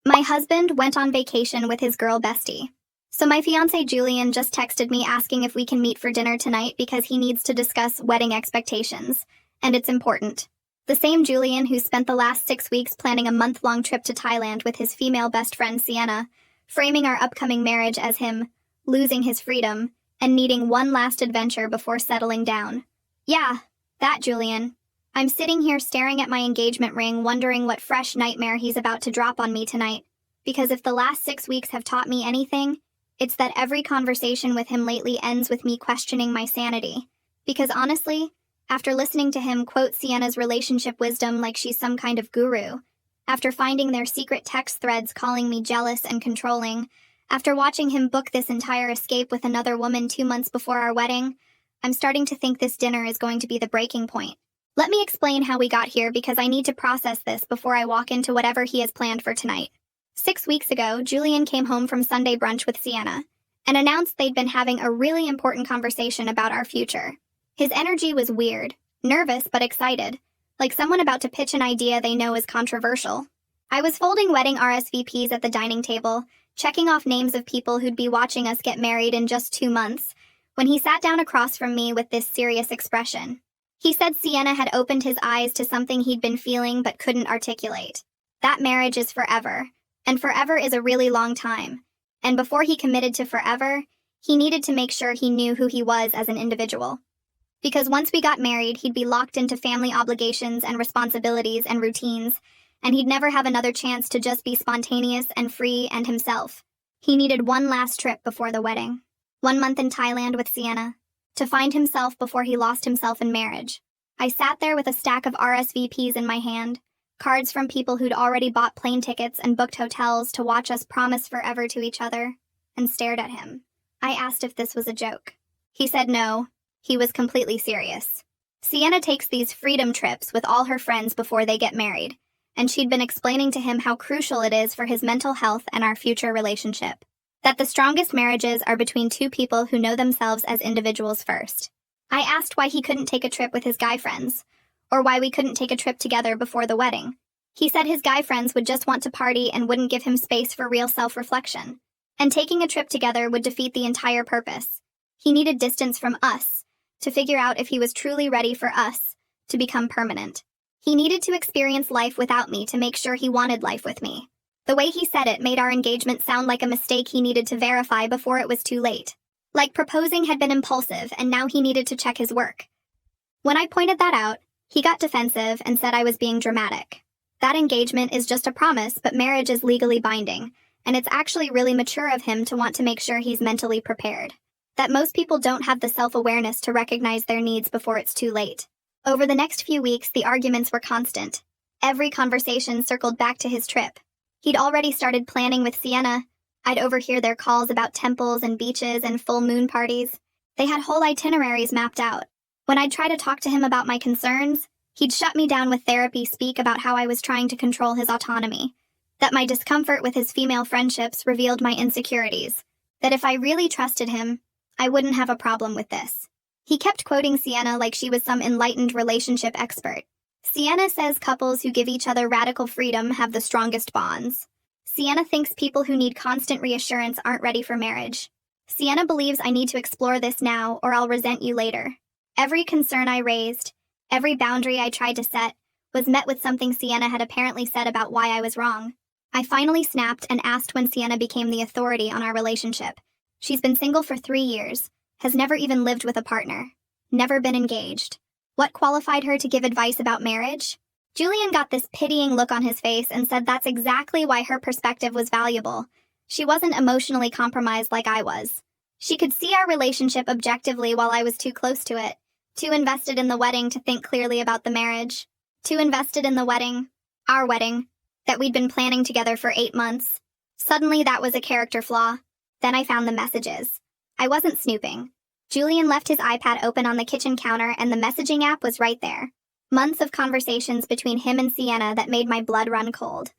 My husband went on vacation with his girl Bestie. So my fiancé Julian just texted me asking if we can meet for dinner tonight because he needs to discuss wedding expectations, and it's important. The same Julian who spent the last 6 weeks planning a month-long trip to Thailand with his female best friend Sienna, framing our upcoming marriage as him losing his freedom and needing one last adventure before settling down. Yeah, that Julian. I'm sitting here staring at my engagement ring, wondering what fresh nightmare he's about to drop on me tonight. Because if the last 6 weeks have taught me anything, it's that every conversation with him lately ends with me questioning my sanity. Because honestly, after listening to him quote Sienna's relationship wisdom like she's some kind of guru, after finding their secret text threads calling me jealous and controlling, after watching him book this entire escape with another woman 2 months before our wedding, I'm starting to think this dinner is going to be the breaking point. Let me explain how we got here because I need to process this before I walk into whatever he has planned for tonight. 6 weeks ago, Julian came home from Sunday brunch with Sienna and announced they'd been having a really important conversation about our future. His energy was weird, nervous but excited, like someone about to pitch an idea they know is controversial. I was folding wedding RSVPs at the dining table, checking off names of people who'd be watching us get married in just 2 months, when he sat down across from me with this serious expression. He said Sienna had opened his eyes to something he'd been feeling but couldn't articulate. That marriage is forever, and forever is a really long time. And before he committed to forever, he needed to make sure he knew who he was as an individual. Because once we got married, he'd be locked into family obligations and responsibilities and routines, and he'd never have another chance to just be spontaneous and free and himself. He needed one last trip before the wedding. 1 month in Thailand with Sienna, to find himself before he lost himself in marriage. I sat there with a stack of RSVPs in my hand, cards from people who'd already bought plane tickets and booked hotels to watch us promise forever to each other, and stared at him. I asked if this was a joke. He said no, he was completely serious. Sienna takes these freedom trips with all her friends before they get married, and she'd been explaining to him how crucial it is for his mental health and our future relationship. That the strongest marriages are between 2 people who know themselves as individuals first. I asked why he couldn't take a trip with his guy friends, or why we couldn't take a trip together before the wedding. He said his guy friends would just want to party and wouldn't give him space for real self-reflection. And taking a trip together would defeat the entire purpose. He needed distance from us to figure out if he was truly ready for us to become permanent. He needed to experience life without me to make sure he wanted life with me. The way he said it made our engagement sound like a mistake he needed to verify before it was too late. Like proposing had been impulsive and now he needed to check his work. When I pointed that out, he got defensive and said I was being dramatic. That engagement is just a promise, but marriage is legally binding, and it's actually really mature of him to want to make sure he's mentally prepared. That most people don't have the self-awareness to recognize their needs before it's too late. Over the next few weeks, the arguments were constant. Every conversation circled back to his trip. He'd already started planning with Sienna. I'd overhear their calls about temples and beaches and full moon parties. They had whole itineraries mapped out. When I'd try to talk to him about my concerns, he'd shut me down with therapy speak about how I was trying to control his autonomy. That my discomfort with his female friendships revealed my insecurities. That if I really trusted him, I wouldn't have a problem with this. He kept quoting Sienna like she was some enlightened relationship expert. Sienna says couples who give each other radical freedom have the strongest bonds. Sienna thinks people who need constant reassurance aren't ready for marriage. Sienna believes I need to explore this now or I'll resent you later. Every concern I raised, every boundary I tried to set, was met with something Sienna had apparently said about why I was wrong. I finally snapped and asked when Sienna became the authority on our relationship. She's been single for 3 years, has never even lived with a partner, never been engaged. What qualified her to give advice about marriage? Julian got this pitying look on his face and said that's exactly why her perspective was valuable. She wasn't emotionally compromised like I was. She could see our relationship objectively while I was too close to it, too invested in the wedding to think clearly about the marriage, too invested in the wedding, our wedding, that we'd been planning together for 8 months. Suddenly that was a character flaw. Then I found the messages. I wasn't snooping. Julian left his iPad open on the kitchen counter and the messaging app was right there. Months of conversations between him and Sienna that made my blood run cold.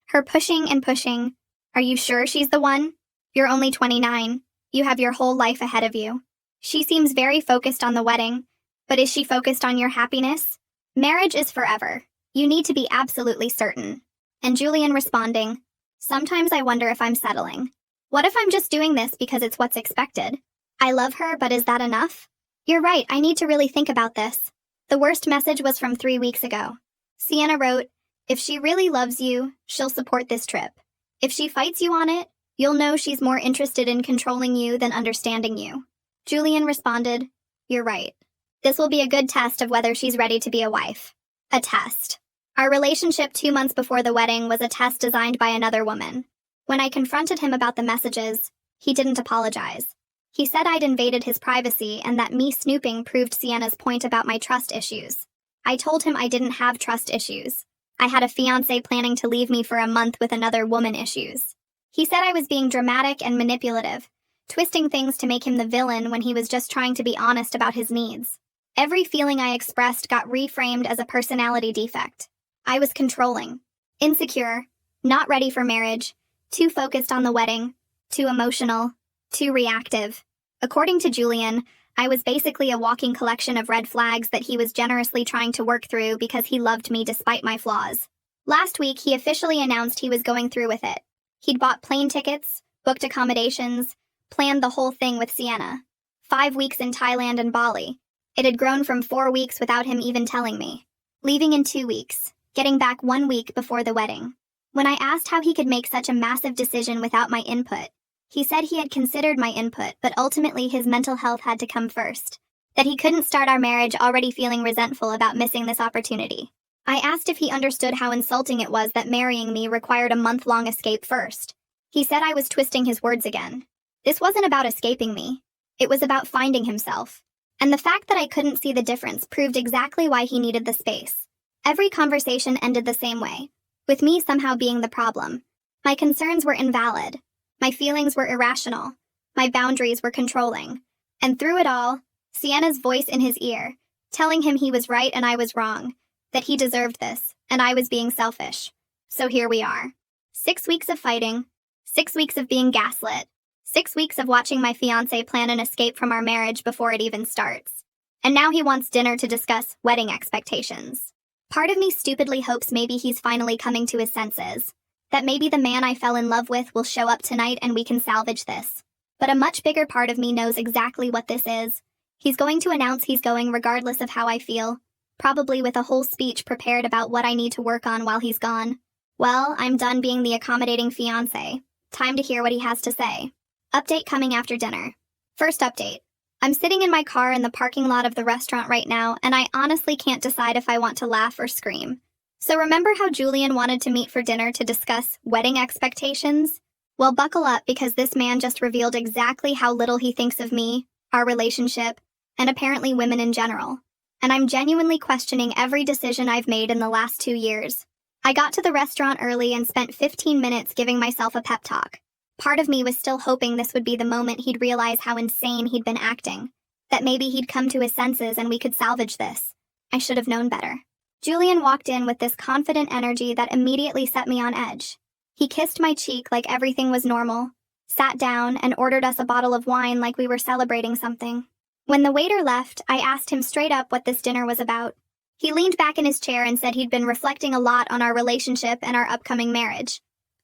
Her pushing and pushing. Are you sure she's the one? You're only 29. You have your whole life ahead of you. She seems very focused on the wedding, but is she focused on your happiness? Marriage is forever. You need to be absolutely certain. And Julian responding, Sometimes I wonder if I'm settling. What if I'm just doing this because it's what's expected? I love her, but is that enough? You're right, I need to really think about this. The worst message was from 3 weeks ago. Sienna wrote, "If she really loves you, she'll support this trip. If she fights you on it, you'll know she's more interested in controlling you than understanding you." Julian responded, "You're right. This will be a good test of whether she's ready to be a wife." A test. Our relationship 2 months before the wedding was a test designed by another woman. When I confronted him about the messages, he didn't apologize. He said I'd invaded his privacy and that me snooping proved Sienna's point about my trust issues. I told him I didn't have trust issues. I had a fiancé planning to leave me for a month with another woman issues. He said I was being dramatic and manipulative, twisting things to make him the villain when he was just trying to be honest about his needs. Every feeling I expressed got reframed as a personality defect. I was controlling, insecure, not ready for marriage, too focused on the wedding, too emotional, too reactive. According to Julian, I was basically a walking collection of red flags that he was generously trying to work through because he loved me despite my flaws. Last week, he officially announced he was going through with it. He'd bought plane tickets, booked accommodations, planned the whole thing with Sienna. 5 weeks in Thailand and Bali. It had grown from 4 weeks without him even telling me. Leaving in 2 weeks, getting back 1 week before the wedding. When I asked how he could make such a massive decision without my input, he said he had considered my input, but ultimately his mental health had to come first. That he couldn't start our marriage already feeling resentful about missing this opportunity. I asked if he understood how insulting it was that marrying me required a month-long escape first. He said I was twisting his words again. This wasn't about escaping me. It was about finding himself. And the fact that I couldn't see the difference proved exactly why he needed the space. Every conversation ended the same way, with me somehow being the problem. My concerns were invalid. My feelings were irrational. My boundaries were controlling. And through it all, Sienna's voice in his ear, telling him he was right and I was wrong, that he deserved this, and I was being selfish. So here we are. 6 weeks of fighting, 6 weeks of being gaslit, 6 weeks of watching my fiancé plan an escape from our marriage before it even starts. And now he wants dinner to discuss wedding expectations. Part of me stupidly hopes maybe he's finally coming to his senses. That maybe the man I fell in love with will show up tonight and we can salvage this. But a much bigger part of me knows exactly what this is. He's going to announce he's going regardless of how I feel, probably with a whole speech prepared about what I need to work on while he's gone. Well, I'm done being the accommodating fiancé. Time to hear what he has to say. Update coming after dinner. First update. I'm sitting in my car in the parking lot of the restaurant right now, and I honestly can't decide if I want to laugh or scream. So remember how Julian wanted to meet for dinner to discuss wedding expectations? Well, buckle up because this man just revealed exactly how little he thinks of me, our relationship, and apparently women in general. And I'm genuinely questioning every decision I've made in the last 2 years. I got to the restaurant early and spent 15 minutes giving myself a pep talk. Part of me was still hoping this would be the moment he'd realize how insane he'd been acting. That maybe he'd come to his senses and we could salvage this. I should have known better. Julian walked in with this confident energy that immediately set me on edge. He kissed my cheek like everything was normal, sat down, and ordered us a bottle of wine like we were celebrating something. When the waiter left, I asked him straight up what this dinner was about. He leaned back in his chair and said he'd been reflecting a lot on our relationship and our upcoming marriage.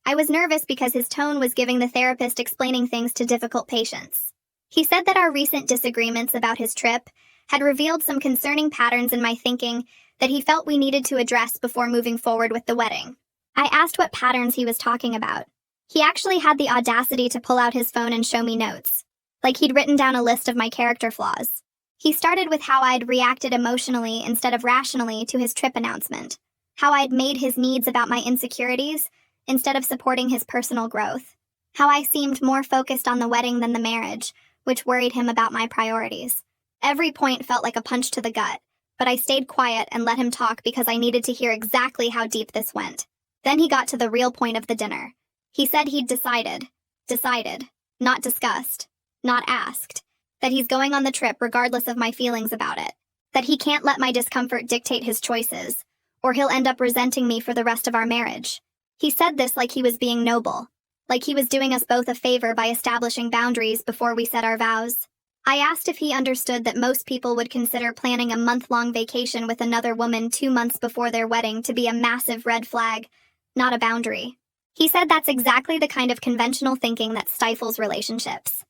I was nervous because his tone was giving the therapist explaining things to difficult patients. He said that our recent disagreements about his trip had revealed some concerning patterns in my thinking that he felt we needed to address before moving forward with the wedding. I asked what patterns he was talking about. He actually had the audacity to pull out his phone and show me notes, like he'd written down a list of my character flaws. He started with how I'd reacted emotionally instead of rationally to his trip announcement, how I'd made his needs about my insecurities instead of supporting his personal growth, how I seemed more focused on the wedding than the marriage, which worried him about my priorities. Every point felt like a punch to the gut, but I stayed quiet and let him talk because I needed to hear exactly how deep this went. Then he got to the real point of the dinner. He said he'd decided, not discussed, not asked, that he's going on the trip regardless of my feelings about it, that he can't let my discomfort dictate his choices, or he'll end up resenting me for the rest of our marriage. He said this like he was being noble, like he was doing us both a favor by establishing boundaries before we said our vows. I asked if he understood that most people would consider planning a month-long vacation with another woman 2 months before their wedding to be a massive red flag, not a boundary. He said that's exactly the kind of conventional thinking that stifles relationships.